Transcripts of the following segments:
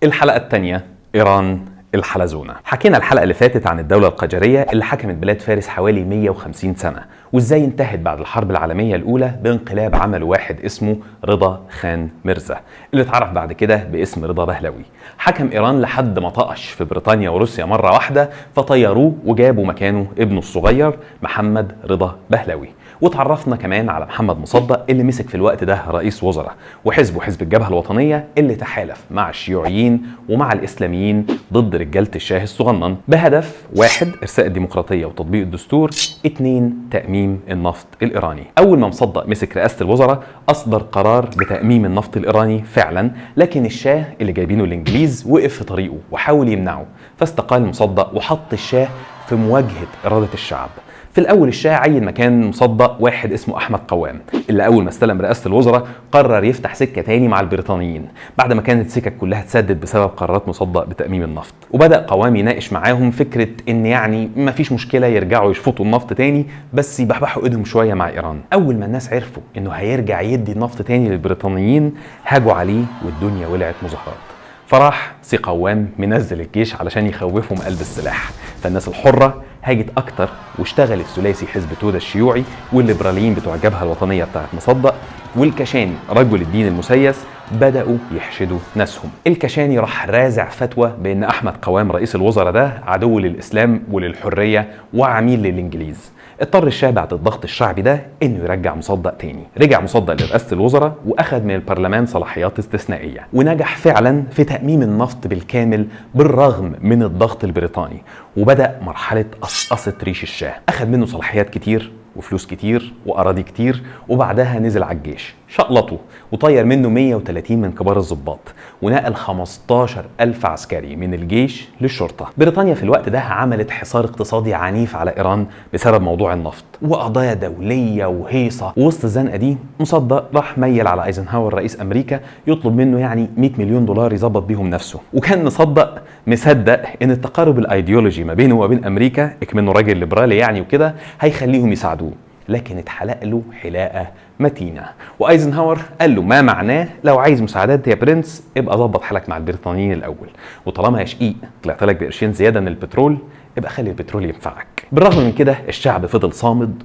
الحلقة الثانية، إيران الحلزونة. حكينا الحلقة اللي فاتت عن الدولة القجرية اللي حكمت بلاد فارس حوالي 150 سنة، وإزاي انتهت بعد الحرب العالمية الأولى بانقلاب عمل واحد اسمه رضا خان مرزا، اللي اتعرف بعد كده باسم رضا بهلوي. حكم إيران لحد ما طقش في بريطانيا وروسيا مرة واحدة، فطيروه وجابوا مكانه ابنه الصغير محمد رضا بهلوي. وتعرفنا كمان على محمد مصدق اللي مسك في الوقت ده رئيس وزراء، وحزبه حزب الجبهة الوطنية اللي تحالف مع الشيوعيين ومع الإسلاميين ضد رجالة الشاه الصغنن بهدف: 1. إرساء الديمقراطية وتطبيق الدستور، 2. تأميم النفط الإيراني. أول ما مصدق مسك رئاسة الوزراء أصدر قرار بتأميم النفط الإيراني فعلا، لكن الشاه اللي جايبينه الإنجليز وقف في طريقه وحاول يمنعه، فاستقال مصدق وحط الشاه في مواجهة إرادة الشعب. في الأول الشاه عين مكان مصدق واحد اسمه أحمد قوام، اللي أول ما استلم رئاسة الوزراء قرر يفتح سكة تاني مع البريطانيين بعد ما كانت السكك كلها اتسدد بسبب قرارات مصدق بتأميم النفط. وبدأ قوام يناقش معاهم فكرة إن يعني مفيش مشكلة يرجعوا يشفطوا النفط تاني، بس يبحبحوا إيدهم شوية مع إيران. أول ما الناس عرفوا إنه هيرجع يدي النفط تاني للبريطانيين هاجوا عليه والدنيا ولعت مظاهرات. فراح سي قوام منزل الجيش علشان يخوفهم قلب السلاح، فالناس الحرة هاجت اكتر واشتغل الثلاثي حزب توده الشيوعي والليبراليين بتوع الجبهة الوطنية بتاعت مصدق والكشاني رجل الدين المسيس بدأوا يحشدوا ناسهم. الكشاني راح رازع فتوى بأن أحمد قوام رئيس الوزراء ده عدو للإسلام وللحرية وعميل للإنجليز. اضطر الشاه بعد الضغط الشعبي ده انه يرجع مصدق تاني. رجع مصدق لرئاسة الوزراء واخد من البرلمان صلاحيات استثنائية، ونجح فعلا في تأميم النفط بالكامل بالرغم من الضغط البريطاني، وبدأ مرحلة قصقصة ريش الشاه. اخد منه صلاحيات كتير وفلوس كتير وأراضي كتير، وبعدها نزل على الجيش شقلطه وطير منه 130 من كبار الضباط، ونقل 15,000 عسكري من الجيش للشرطة. بريطانيا في الوقت ده عملت حصار اقتصادي عنيف على إيران بسبب موضوع النفط وقضايا دولية وهيصة. ووسط الزنقة دي مصدق راح ميل على ايزنهاور رئيس أمريكا يطلب منه يعني 100 مليون دولار يظبط بيهم نفسه. وكان مصدق مصدق ان التقارب الايديولوجي ما بينه وبين امريكا، اكمنه راجل ليبرالي يعني وكده، هيخليهم يساعدوه، لكن اتحلق له حلاقه متينه. وايزنهاور قال له ما معناه: لو عايز مساعدات يا برنس ابقى ظبط حالك مع البريطانيين الاول، وطالما يا شقيق طلعت لك بقرشين زياده من البترول ابقى خلي البترول ينفعك. بالرغم من كده الشعب فضل صامد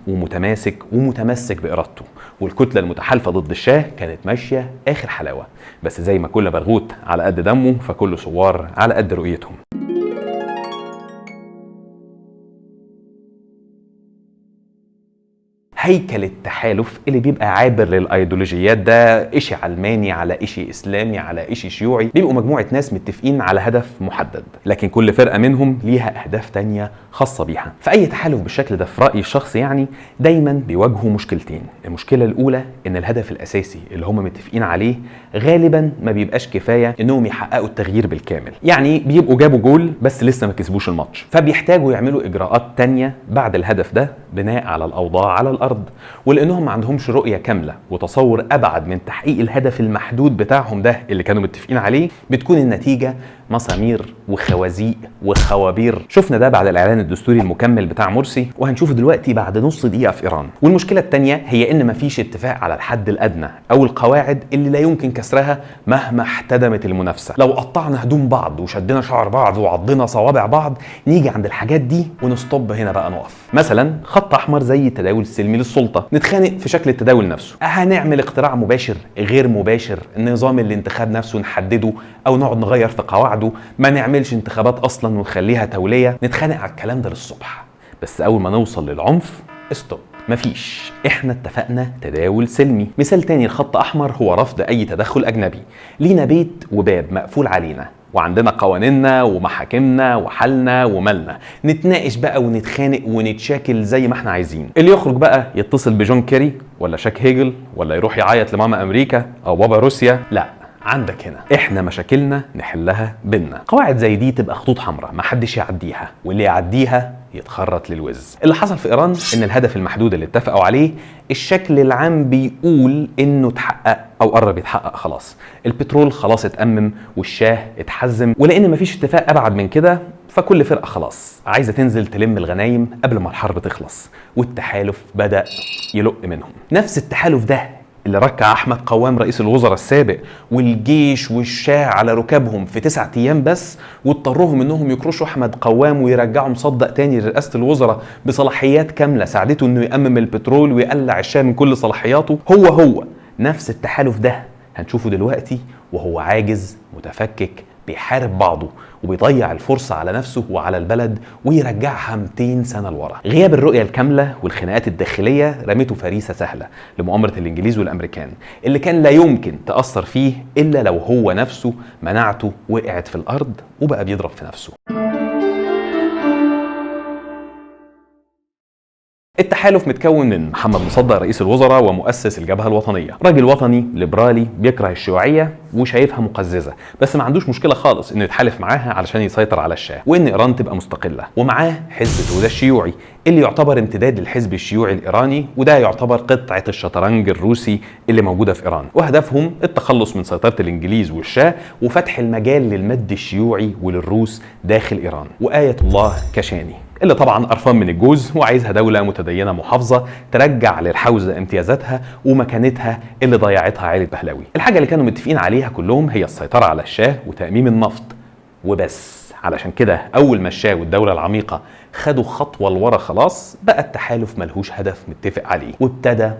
ومتمسك بإرادته، والكتلة المتحالفة ضد الشاه كانت ماشية آخر حلاوة. بس زي ما كل برغوت على قد دمه فكل صوار على قد رؤيتهم. هيكل التحالف اللي بيبقى عابر للايديولوجيات ده، اشي علماني على اشي اسلامي على اشي شيوعي، بيبقوا مجموعة ناس متفقين على هدف محدد، لكن كل فرقة منهم ليها اهداف تانية خاصة بيها. فاي تحالف بالشكل ده في رأيي الشخصي يعني دايما بيواجهوا مشكلتين. المشكلة الاولى ان الهدف الاساسي اللي هم متفقين عليه غالبا ما بيبقاش كفاية انهم يحققوا التغيير بالكامل، يعني بيبقوا جابوا جول بس لسه ما كسبوش الماتش، فبيحتاجوا يعملوا اجراءات تانية بعد الهدف ده بناء على الاوضاع على الارض. ولانهم ما عندهمش رؤية كاملة وتصور ابعد من تحقيق الهدف المحدود بتاعهم ده اللي كانوا متفقين عليه، بتكون النتيجة مسامير وخوازيق وخوابير. شفنا ده بعد الاعلان الدستوري المكمل بتاع مرسي، وهنشوفه دلوقتي بعد نص دقيقة في ايران. والمشكلة التانية هي ان مفيش اتفاق على الحد الادنى او القواعد اللي لا يمكن كسرها مهما احتدمت المنافسة. لو قطعنا هدوم بعض وشدنا شعر بعض وعضنا صوابع بعض نيجي عند الحاجات دي ونستوب هنا بقى نقف. مثلا خط احمر زي التداول السلمي للسلطة، نتخانق في شكل التداول نفسه، هنعمل اقتراع مباشر غير مباشر، نظام الانتخاب نفسه نحدده او نقعد نغير في قواعده، ما نعملش انتخابات اصلا ونخليها تولية، نتخانق على الكلام ده للصبح. بس اول ما نوصل للعنف استوب، مفيش، احنا اتفقنا تداول سلمي. مثال تاني الخط احمر هو رفض اي تدخل اجنبي. لينا بيت وباب مقفول علينا وعندنا قوانيننا ومحاكمنا وحالنا ومالنا، نتناقش بقى ونتخانق ونتشاكل زي ما احنا عايزين. اللي يخرج بقى يتصل بجون كيري ولا شاك هيجل ولا يروح يعيط لماما امريكا او بابا روسيا، لا، عندك هنا احنا مشاكلنا نحلها بينا. قواعد زي دي تبقى خطوط حمراء محدش يعديها، واللي يعديها يتخرط للوز. اللي حصل في ايران ان الهدف المحدود اللي اتفقوا عليه الشكل العام بيقول انه اتحقق او قرب يتحقق خلاص. البترول خلاص اتأمم والشاه اتحزم، ولان مفيش اتفاق ابعد من كده فكل فرقة خلاص عايزة تنزل تلم الغنايم قبل ما الحرب تخلص، والتحالف بدأ يلق منهم. نفس التحالف ده اللي ركع أحمد قوام رئيس الوزراء السابق والجيش والشاه على ركابهم في 9 أيام بس، واضطروهم انهم يكرشوا احمد قوام ويرجعوا مصدق تاني لرئاسة الوزراء بصلاحيات كاملة ساعدته انه يأمم البترول ويقلع الشاه من كل صلاحياته. هو نفس التحالف ده هنشوفه دلوقتي وهو عاجز متفكك بيحارب بعضه وبيضيع الفرصة على نفسه وعلى البلد ويرجعها 200 سنة لورا. غياب الرؤية الكاملة والخناقات الداخلية رميته فريسة سهلة لمؤامرة الإنجليز والأمريكان اللي كان لا يمكن تأثر فيه إلا لو هو نفسه مناعته وقعت في الأرض وبقى بيضرب في نفسه. التحالف متكون من محمد مصدق رئيس الوزراء ومؤسس الجبهة الوطنية، راجل وطني ليبرالي بيكره الشيوعية وشايفها مقززة، بس ما عندوش مشكلة خالص انه يتحالف معاها علشان يسيطر على الشاه وان ايران تبقى مستقلة. ومعاه حزب توده الشيوعي اللي يعتبر امتداد للحزب الشيوعي الايراني، وده يعتبر قطعة الشطرنج الروسي اللي موجودة في ايران، وهدفهم التخلص من سيطرة الانجليز والشاه وفتح المجال للمد الشيوعي وللروس داخل ايران. وآية الله كشاني اللي طبعا قرفان من الجوز وعايزها دولة متدينة محافظة ترجع للحوزة امتيازاتها ومكانتها اللي ضيعتها عائلة بهلوي. الحاجة اللي كانوا متفقين عليها كلهم هي السيطرة على الشاه وتأميم النفط وبس. علشان كده أول ما الشاه والدولة العميقة خدوا خطوة لورا خلاص بقى التحالف ملهوش هدف متفق عليه وابتدى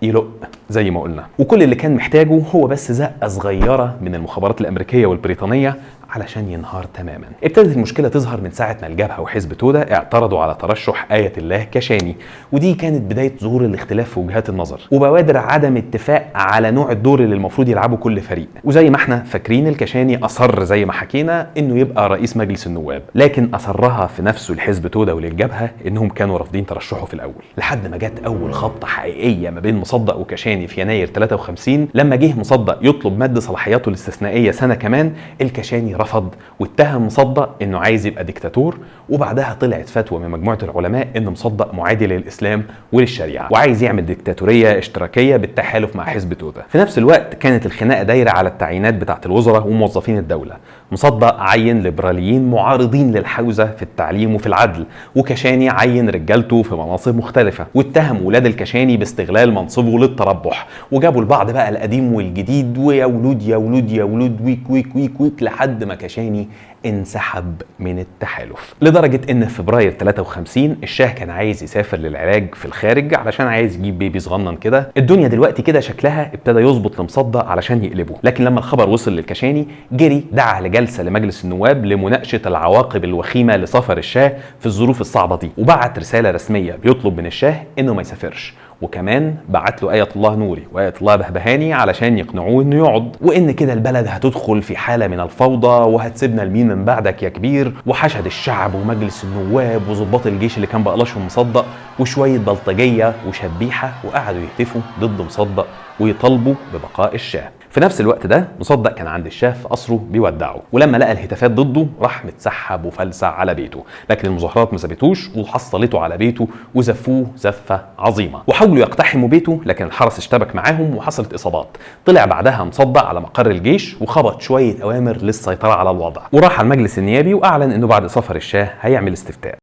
يلق زي ما قلنا. وكل اللي كان محتاجه هو بس زقة صغيرة من المخابرات الأمريكية والبريطانية علشان ينهار تماما. ابتدت المشكلة تظهر من ساعة ما الجبهة وحزب توده اعترضوا على ترشح آية الله كشاني، ودي كانت بداية ظهور الاختلاف في وجهات النظر وبوادر عدم اتفاق على نوع الدور اللي المفروض يلعبه كل فريق. وزي ما احنا فاكرين الكشاني أصر زي ما حكينا انه يبقى رئيس مجلس النواب، لكن أصرها في نفسه الحزب توده وللجبهة انهم كانوا رافضين ترشحه في الأول، لحد ما جت أول خبطة حقيقية ما بين مصدق وكشاني في يناير 53 لما جه مصدق يطلب مد صلاحياته الاستثنائية سنة كمان. الكشاني رفض واتهم مصدق انه عايز يبقى ديكتاتور، وبعدها طلعت فتوى من مجموعة العلماء ان مصدق معادي للإسلام وللشريعة وعايز يعمل ديكتاتورية اشتراكية بالتحالف مع حزب توده. في نفس الوقت كانت الخناقة دايرة على التعيينات بتاعة الوزراء وموظفين الدولة. مصدق عين ليبراليين معارضين للحوزة في التعليم وفي العدل، وكشاني عين رجالته في مناصب مختلفة، واتهم ولاد الكشاني باستغلال منصبه للتربح، وجابوا البعض بقى القديم والجديد ويا ولود يا ولود يا ولود ويك ويك ويك ويك لحد ما كشاني انسحب من التحالف. لدرجة ان في فبراير 53 الشاه كان عايز يسافر للعلاج في الخارج علشان عايز يجيب بيبي صغنن كده. الدنيا دلوقتي كده شكلها ابتدى يظبط لمصدق علشان يقلبه، لكن لما الخبر وصل للكشاني جري دعا لجلسة لمجلس النواب لمناقشة العواقب الوخيمة لسفر الشاه في الظروف الصعبة دي، وبعت رسالة رسمية بيطلب من الشاه انه ما يسافرش، وكمان بعت له آية الله نوري وآية الله بهبهاني علشان يقنعوه انه يقعد، وان كده البلد هتدخل في حالة من الفوضى وهتسيبنا لمين من بعدك يا كبير. وحشد الشعب ومجلس النواب وضباط الجيش اللي كان بقلاشهم مصدق وشوية بلطجية وشبيحة وقعدوا يهتفوا ضد مصدق ويطالبوا ببقاء الشاه. في نفس الوقت ده مصدق كان عند الشاه في قصره بيودعه، ولما لقى الهتافات ضده راح متسحب وفلسع على بيته، لكن المظاهرات ما سابتوش وحصلته على بيته وزفوه زفة عظيمة، وحاولوا يقتحموا بيته لكن الحرس اشتبك معاهم وحصلت إصابات. طلع بعدها مصدق على مقر الجيش وخبط شوية أوامر للسيطرة على الوضع، وراح على المجلس النيابي وأعلن إنه بعد سفر الشاه هيعمل استفتاء.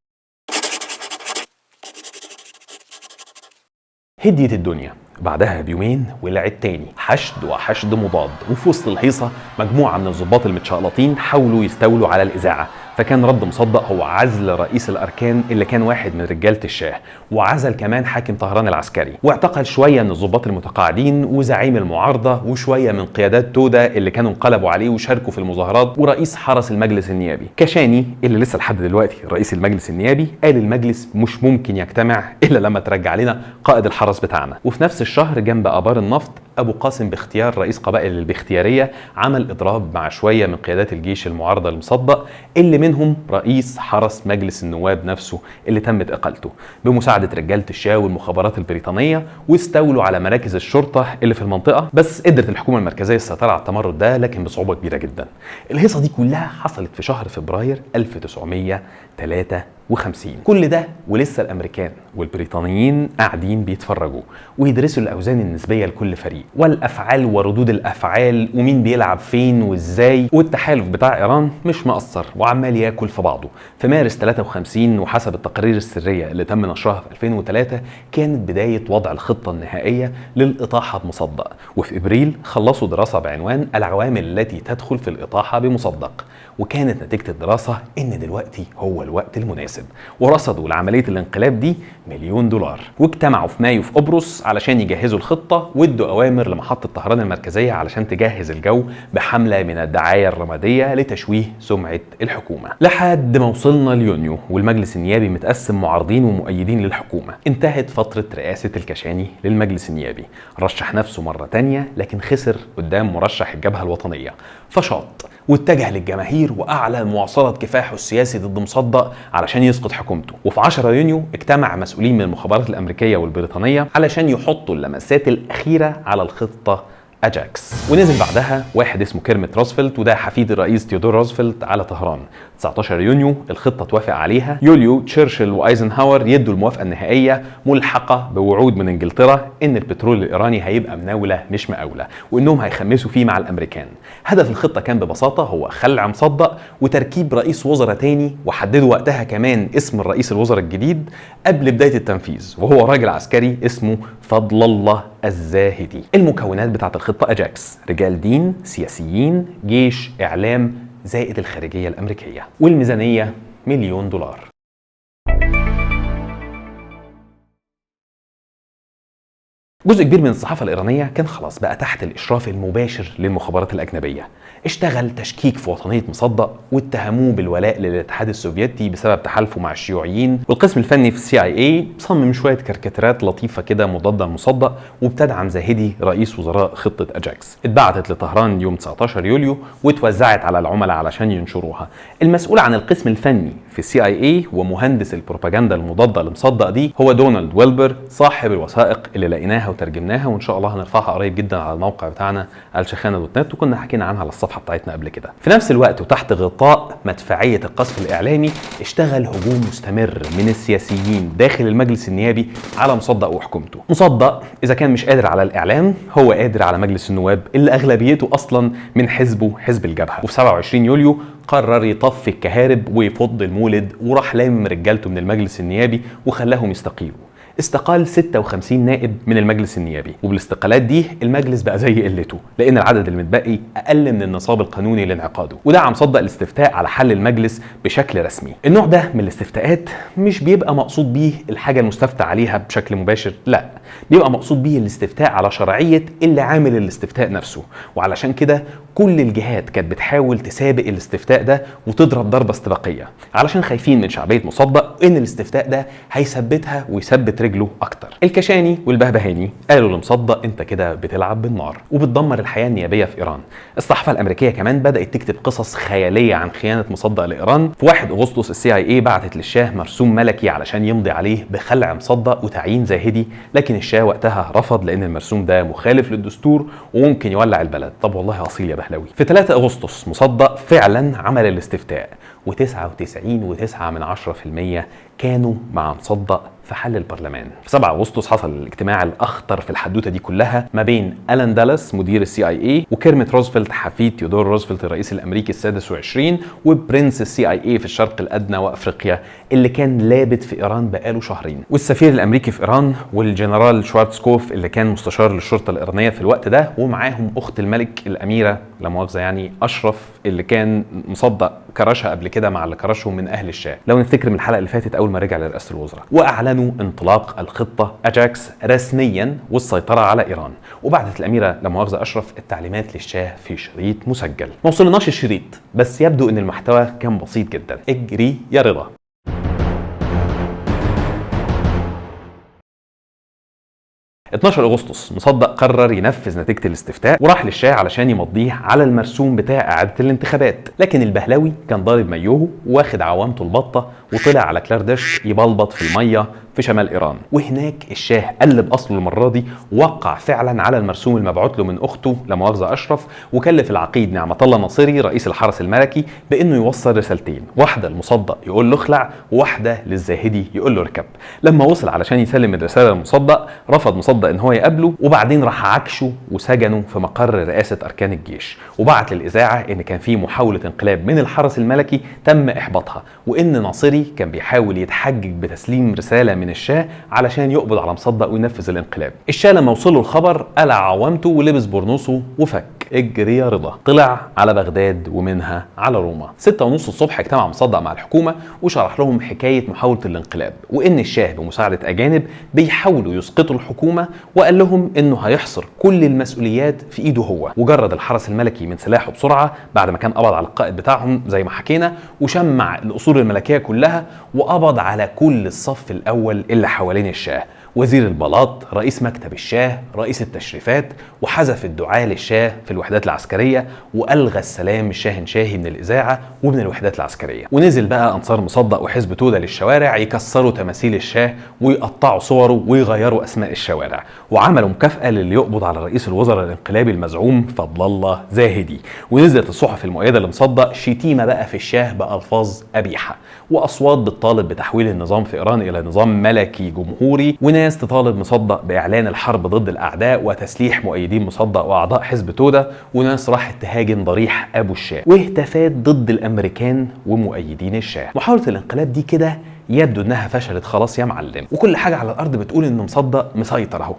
هديت الدنيا. بعدها بيومين ولعت تاني حشد وحشد مضاد، وفي وسط الهيصة مجموعة من الضباط المتشقلطين حاولوا يستولوا على الإذاعة، فكان رد مصدق هو عزل رئيس الأركان اللي كان واحد من رجالة الشاه، وعزل كمان حاكم طهران العسكري، واعتقل شوية من الضباط المتقاعدين وزعيم المعارضة وشوية من قيادات توده اللي كانوا انقلبوا عليه وشاركوا في المظاهرات ورئيس حرس المجلس النيابي. كشاني اللي لسه لحد دلوقتي رئيس المجلس النيابي قال المجلس مش ممكن يجتمع إلا لما ترجع لنا قائد الحرس بتاعنا. وفي نفس الشهر جنب آبار النفط أبو قاسم باختيار رئيس قبائل البختيارية عمل إضراب مع شوية من قيادات الجيش المعارضة المصدق اللي منهم رئيس حرس مجلس النواب نفسه اللي تمت إقالته بمساعدة رجالة الشاه والمخابرات البريطانية، واستولوا على مراكز الشرطة اللي في المنطقة. بس قدرت الحكومة المركزية السيطرة على التمرد ده لكن بصعوبة كبيرة جدا. الهيصة دي كلها حصلت في شهر فبراير 1953. 53. كل ده ولسه الامريكان والبريطانيين قاعدين بيتفرجوا ويدرسوا الاوزان النسبيه لكل فريق والافعال وردود الافعال ومين بيلعب فين وازاي. والتحالف بتاع ايران مش مقصر وعمال ياكل في بعضه. في مارس 53 وحسب التقارير السريه اللي تم نشرها في 2003 كانت بدايه وضع الخطه النهائيه للاطاحه بمصدق. وفي ابريل خلصوا دراسه بعنوان العوامل التي تدخل في الاطاحه بمصدق، وكانت نتيجه الدراسه ان دلوقتي هو الوقت المناسب، ورصدوا لعمليه الانقلاب دي $1,000,000. واجتمعوا في مايو في قبرص علشان يجهزوا الخطه وادوا اوامر لمحطه طهران المركزيه علشان تجهز الجو بحمله من الدعايه الرماديه لتشويه سمعه الحكومه. لحد ما وصلنا ليونيو والمجلس النيابي متقسم معارضين ومؤيدين للحكومه. انتهت فتره رئاسه الكشاني للمجلس النيابي، رشح نفسه مره تانية لكن خسر قدام مرشح الجبهه الوطنيه، فشاط واتجه للجماهير واعلن مواصله كفاحه السياسي ضد مصدق علشان يسقط حكومته. وفي 10 يونيو اجتمع مسؤولين من المخابرات الامريكيه والبريطانيه علشان يحطوا اللمسات الاخيره على الخطه أجاكس. ونزل بعدها واحد اسمه كيرميت روزفلت وده حفيد الرئيس تيودور روزفلت على طهران. 19 يونيو الخطة توافق عليها. يوليو تشرشل وايزنهاور يدوا الموافقة النهائية ملحقة بوعود من انجلترا ان البترول الايراني هيبقى مناولة مش مقاولة وانهم هيخمسوا فيه مع الامريكان. هدف الخطة كان ببساطة هو خلع مصدق وتركيب رئيس وزراء تاني، وحددوا وقتها كمان اسم الرئيس الوزراء الجديد قبل بداية التنفيذ، وهو راجل عسكري اسمه فضل الله الزاهدي. المكونات بتاعت الخطة أجاكس: رجال دين، سياسيين، جيش، إعلام، زائد الخارجية الأمريكية. والميزانية $1,000,000. جزء كبير من الصحافة الإيرانية كان خلاص بقى تحت الإشراف المباشر للمخابرات الأجنبية. اشتغل تشكيك في وطنية مصدق واتهموه بالولاء للاتحاد السوفيتي بسبب تحالفه مع الشيوعيين. والقسم الفني في CIA صمم شوية كاريكاتيرات لطيفة كده مضادة لمصدق وبتدعم زاهدي رئيس وزراء خطة أجاكس. اتبعتت لطهران يوم 19 يوليو واتوزعت على العملاء علشان ينشروها. المسؤول عن القسم الفني في CIA ومهندس البروباجندا المضادة لمصدق دي هو دونالد ويلبر، صاحب الوثائق اللي لقيناها وترجمناها وان شاء الله هنرفعها قريب جدا على الموقع بتاعنا الشخانه.net، وكنا حكينا عنها على الصفحه بتاعتنا قبل كده. في نفس الوقت وتحت غطاء مدفعيه القصف الاعلامي اشتغل هجوم مستمر من السياسيين داخل المجلس النيابي على مصدق وحكومته. مصدق اذا كان مش قادر على الاعلام هو قادر على مجلس النواب اللي اغلبيته اصلا من حزبه حزب الجبهه. وفي 27 يوليو قرر يطفي الكهارب ويفض المولد وراح لامم رجالته من المجلس النيابي وخلاهم يستقيلوا. استقال 56 نائب من المجلس النيابي، وبالاستقالات دي المجلس بقى زي قلته لان العدد المتبقي اقل من النصاب القانوني لانعقاده. ودعم مصدق الاستفتاء على حل المجلس بشكل رسمي. النوع ده من الاستفتاءات مش بيبقى مقصود بيه الحاجه المستفتى عليها بشكل مباشر، لا، بيبقى مقصود بيه الاستفتاء على شرعيه اللي عامل الاستفتاء نفسه. وعلشان كده كل الجهات كانت بتحاول تسابق الاستفتاء ده وتضرب ضربه استباقيه علشان خايفين من شعبيه مصدق ان الاستفتاء ده هيثبتها ويثبت رجله اكتر. الكشاني والبهبهاني قالوا لمصدق انت كده بتلعب بالنار وبتدمر الحياه النيابيه في ايران. الصحافه الامريكيه كمان بدات تكتب قصص خياليه عن خيانه مصدق لايران. في 1 أغسطس CIA بعتت للشاه مرسوم ملكي علشان يمضي عليه بخلع مصدق وتعيين زاهدي، لكن الشاه وقتها رفض لان المرسوم ده مخالف للدستور وممكن يولع البلد. طب والله اصيل يا بهلوي. في 3 أغسطس مصدق فعلا عمل الاستفتاء و99.9% كانوا مع مصدق في حل البرلمان. في 7 أغسطس حصل الاجتماع الأخطر في الحدوتة دي كلها ما بين ألان دالاس مدير CIA وكيرميت روزفلت حفيد تيودور روزفلت الرئيس الأمريكي ال26 وبرنس CIA في الشرق الأدنى وأفريقيا اللي كان لابت في إيران بقاله شهرين، والسفير الأمريكي في إيران والجنرال شوارتسكوف اللي كان مستشار للشرطة الإيرانية في الوقت ده، ومعاهم أخت الملك الأميرة لا مؤاخذة يعني أشرف اللي كان مصدق كرشها قبل كده مع اللي كرشه من أهل الشاه لو نفتكر من الحلقة اللي فاتت أول ما رجع لرئاسة الوزراء. وأعلنوا انطلاق الخطة أجاكس رسميا والسيطرة على إيران. وبعتت الأميرة لا مؤاخذة أشرف التعليمات للشاه في شريط مسجل. ما وصلناش الشريط بس يبدو أن المحتوى كان بسيط جدا. اجري يا رضا. 12 أغسطس مصدق قرر ينفذ نتيجة الاستفتاء وراح للشاه علشان يمضيه على المرسوم بتاع إعادة الانتخابات، لكن البهلوي كان ضارب مايوه واخد عوامته البطة وطلع على كلاردشت يبلبط في الميه في شمال ايران. وهناك الشاه قلب اصله المره دي، ووقع فعلا على المرسوم المبعوث له من اخته لا مؤاخذه اشرف، وكلف العقيد نعمه الله ناصري رئيس الحرس الملكي بانه يوصل رسالتين، واحده لمصدق يقول له اخلع، وواحده للزاهدي يقول له اركب. لما وصل علشان يسلم الرساله لمصدق، رفض مصدق ان هو يقابله، وبعدين راح عكشه وسجنه في مقر رئاسه اركان الجيش، وبعت للاذاعه ان كان في محاوله انقلاب من الحرس الملكي تم احباطها، وان ناصري كان بيحاول يتحجج بتسليم رساله من الشاه علشان يقبض على مصدق وينفذ الانقلاب. الشاه لما وصل له الخبر قلع عوامته ولبس برنوسه وفك اجري يا رضا، طلع على بغداد ومنها على روما. 6:30 الصبح اجتمع مصدق مع الحكومه وشرح لهم حكايه محاوله الانقلاب، وان الشاه بمساعده اجانب بيحاولوا يسقطوا الحكومه، وقال لهم انه هيحصر كل المسؤوليات في ايده هو. وجرد الحرس الملكي من سلاحه بسرعه بعد ما كان قبض على القائد بتاعهم زي ما حكينا، وشمع القصور الملكيه كلها، وقبض على كل الصف الاول اللي حوالين الشاه، وزير البلاط، رئيس مكتب الشاه، رئيس التشريفات، وحذف الدعاة للشاه في الوحدات العسكرية، وألغى السلام الشاهنشاهي من الإذاعة ومن الوحدات العسكرية. ونزل بقى أنصار مصدق وحزب توده للشوارع يكسروا تماثيل الشاه ويقطعوا صوره ويغيروا أسماء الشوارع، وعملوا مكافأة للي يقبض على رئيس الوزراء الانقلابي المزعوم فضل الله زاهدي. ونزلت الصحف المؤيدة لمصدق شتيمة بقى في الشاه بألفاظ قبيحة، وأصوات بتطالب بتحويل النظام في إيران إلى نظام ملكي جمهوري، وناس تطالب مصدق بإعلان الحرب ضد الأعداء وتسليح مؤيدين مصدق وأعضاء حزب توده، وناس راحت تهاجم ضريح أبو الشاه، وهتافات ضد الأمريكان ومؤيدين الشاه. محاولة الانقلاب دي كده يبدو إنها فشلت خلاص يا معلم، وكل حاجة على الأرض بتقول إن مصدق مسيطر أهو.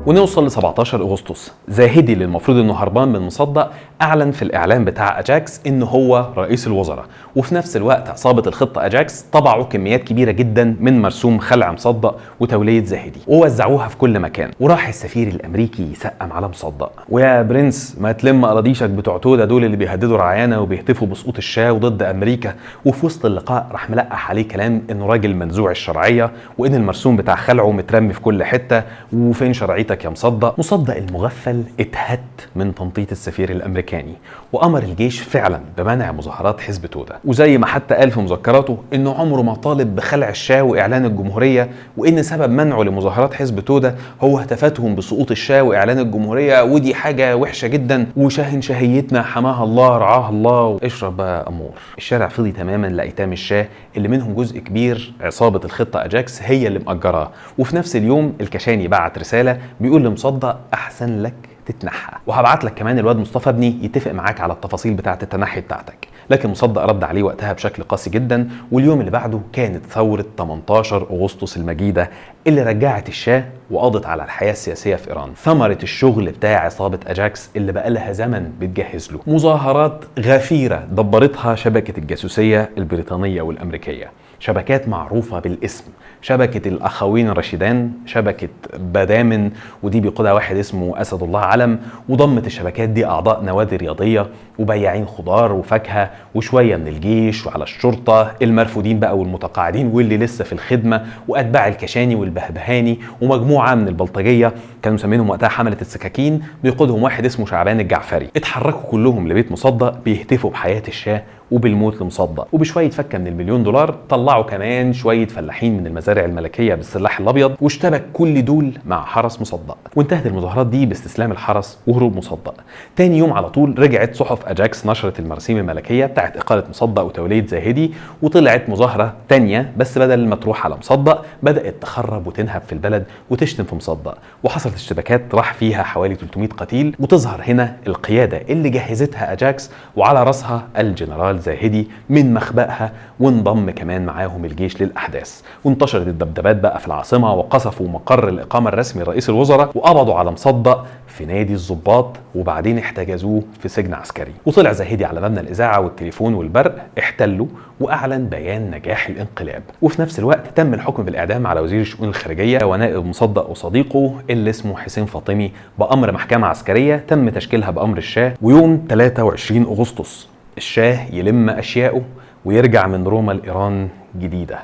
ونوصل ل 17 اغسطس، زاهدي اللي المفروض انه هربان من مصدق اعلن في الاعلان بتاع اجاكس انه هو رئيس الوزراء، وفي نفس الوقت عصابه الخطه اجاكس طبعوا كميات كبيره جدا من مرسوم خلع مصدق وتوليه زاهدي ووزعوها في كل مكان. وراح السفير الامريكي يسقم على مصدق، ويا برنس ما تلم اراضيشك بتوع توده دول اللي بيهددوا رعايانا وبيهتفوا بسقوط الشاه وضد امريكا. وفي وسط اللقاء راح ملقح عليه كلام انه راجل منزوع الشرعيه، وان المرسوم بتاع خلعه مترمي في كل حته، وفين شرعيتك يا مصدق. مصدق المغفل اتهت من تنطيط السفير الامريكاني، وامر الجيش فعلا بمنع مظاهرات حزب توده، وزي ما حتى قال في مذكراته انه عمره ما طالب بخلع الشاه واعلان الجمهوريه، وان سبب منعه لمظاهرات حزب توده هو هتافاتهم بسقوط الشاه واعلان الجمهوريه، ودي حاجه وحشه جدا، وشاهنشاهيتنا حماها الله رعاها الله. اشرب بقى امور. الشارع فضي تماما لايتام الشاه اللي منهم جزء كبير عصابه الخطه اجاكس هي اللي مأجراه. وفي نفس اليوم الكشاني بعت رساله بيقول لمصدق احسن لك تتنحى، وهبعت لك كمان الواد مصطفى ابني يتفق معاك على التفاصيل بتاعه التنحي بتاعتك. لكن مصدق رد عليه وقتها بشكل قاسي جدا. واليوم اللي بعده كانت ثوره 18 اغسطس المجيده اللي رجعت الشاه وقضت على الحياه السياسيه في ايران، ثمره الشغل بتاع عصابه اجاكس اللي بقى لها زمن بتجهز له. مظاهرات غفيره دبرتها شبكه الجاسوسيه البريطانيه والامريكيه، شبكات معروفة بالاسم، شبكة الأخوين الرشيدان، شبكة بدامن، ودي بيقودها واحد اسمه أسد الله علم، وضمت الشبكات دي أعضاء نوادي رياضية وبياعين خضار وفاكهة وشوية من الجيش وعلى الشرطة، المرفودين بقى والمتقاعدين واللي لسه في الخدمة، وأتباع الكشاني والبهبهاني، ومجموعة من البلطجية كانوا مسمينهم وقتها حملة السكاكين بيقودهم واحد اسمه شعبان الجعفري. اتحركوا كلهم لبيت مصدق بيهتفوا بحياة الشاه وبالموت لمصدق، وبشويه فكه من $1,000,000 طلعوا كمان شويه فلاحين من المزارع الملكيه بالسلاح الابيض، واشتبك كل دول مع حرس مصدق، وانتهت المظاهرات دي باستسلام الحرس وهروب مصدق. تاني يوم على طول رجعت صحف اجاكس نشرت المراسيم الملكيه بتاعت اقاله مصدق وتوليه زاهدي، وطلعت مظاهره تانيه بس بدل ما تروح على مصدق بدات تخرب وتنهب في البلد وتشتم في مصدق، وحصلت اشتباكات راح فيها حوالي 300 قتيل. وتظهر هنا القياده اللي جهزتها اجاكس وعلى راسها الجنرال زاهدي من مخبأها، وانضم كمان معاهم الجيش للأحداث. وانتشرت الدبدبات بقى في العاصمة، وقصفوا مقر الإقامة الرسمي لرئيس الوزراء، وقبضوا على مصدق في نادي الضباط، وبعدين احتجزوه في سجن عسكري. وطلع زاهدي على مبنى الإذاعة والتليفون والبرق احتله، وأعلن بيان نجاح الانقلاب. وفي نفس الوقت تم الحكم بالإعدام على وزير الشؤون الخارجية ونائب مصدق وصديقه اللي اسمه حسين فاطمي بأمر محكمة عسكرية تم تشكيلها بأمر الشاه. ويوم 23 أغسطس الشاه يلم أشياءه ويرجع من روما لإيران جديدة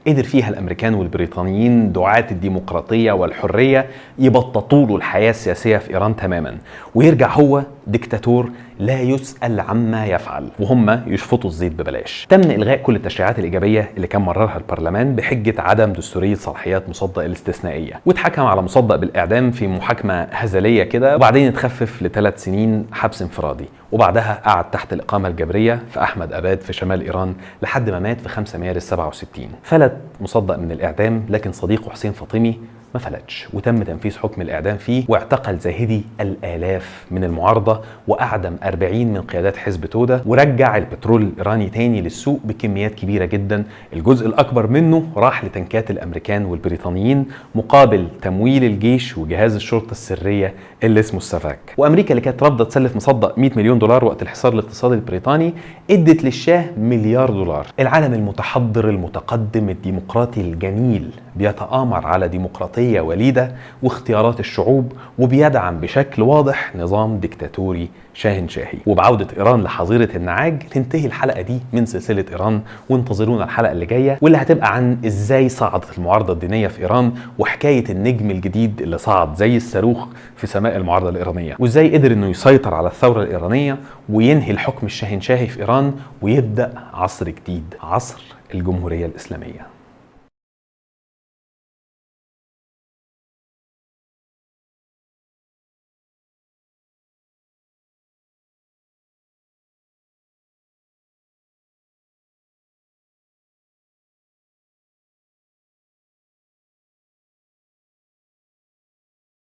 قدر فيها الامريكان والبريطانيين دعاة الديمقراطية والحرية يبططوا له الحياة السياسية في ايران تماما، ويرجع هو ديكتاتور لا يسأل عما يفعل، وهم يشفطوا الزيت ببلاش. تم إلغاء كل التشريعات الإيجابية اللي كان مررها البرلمان بحجة عدم دستورية صلاحيات مصدق الاستثنائية، واتحكم على مصدق بالإعدام في محاكمة هزلية كده، وبعدين اتخفف ل3 سنين حبس انفرادي، وبعدها قعد تحت الإقامة الجبرية في أحمد أباد في شمال إيران لحد ما مات في 5 مارس 67. فلت مصدق من الإعدام، لكن صديقه حسين فاطمي ما فلتش، وتم تنفيذ حكم الإعدام فيه، واعتقل زاهدي الآلاف من المعارضة، وأعدم 40 من قيادات حزب توده، ورجع البترول الإيراني تاني للسوق بكميات كبيرة جدا. الجزء الأكبر منه راح لتنكات الأمريكان والبريطانيين مقابل تمويل الجيش وجهاز الشرطة السرية اللي اسمه السفاك. وأمريكا اللي كانت رافضة تسلف مصدق 100 مليون دولار وقت الحصار الاقتصادي البريطاني ادت للشاه مليار دولار. العالم المتحضر المتقدم الديمقراطي الجميل بيتآمر على ديمقراطية وليدة واختيارات الشعوب، وبيدعم بشكل واضح نظام ديكتاتوري شاهنشاهي. وبعودة إيران لحظيرة النعاج تنتهي الحلقة دي من سلسلة إيران، وانتظرونا الحلقة اللي جاية واللي هتبقى عن إزاي صعدت المعارضة الدينية في إيران، وحكاية النجم الجديد اللي صعد زي الصاروخ في سماء المعارضة الإيرانية، وإزاي قدر إنه يسيطر على الثورة الإيرانية وينهي الحكم الشاهنشاهي في إيران، ويبدأ عصر جديد، عصر الجمهورية الإسلامية.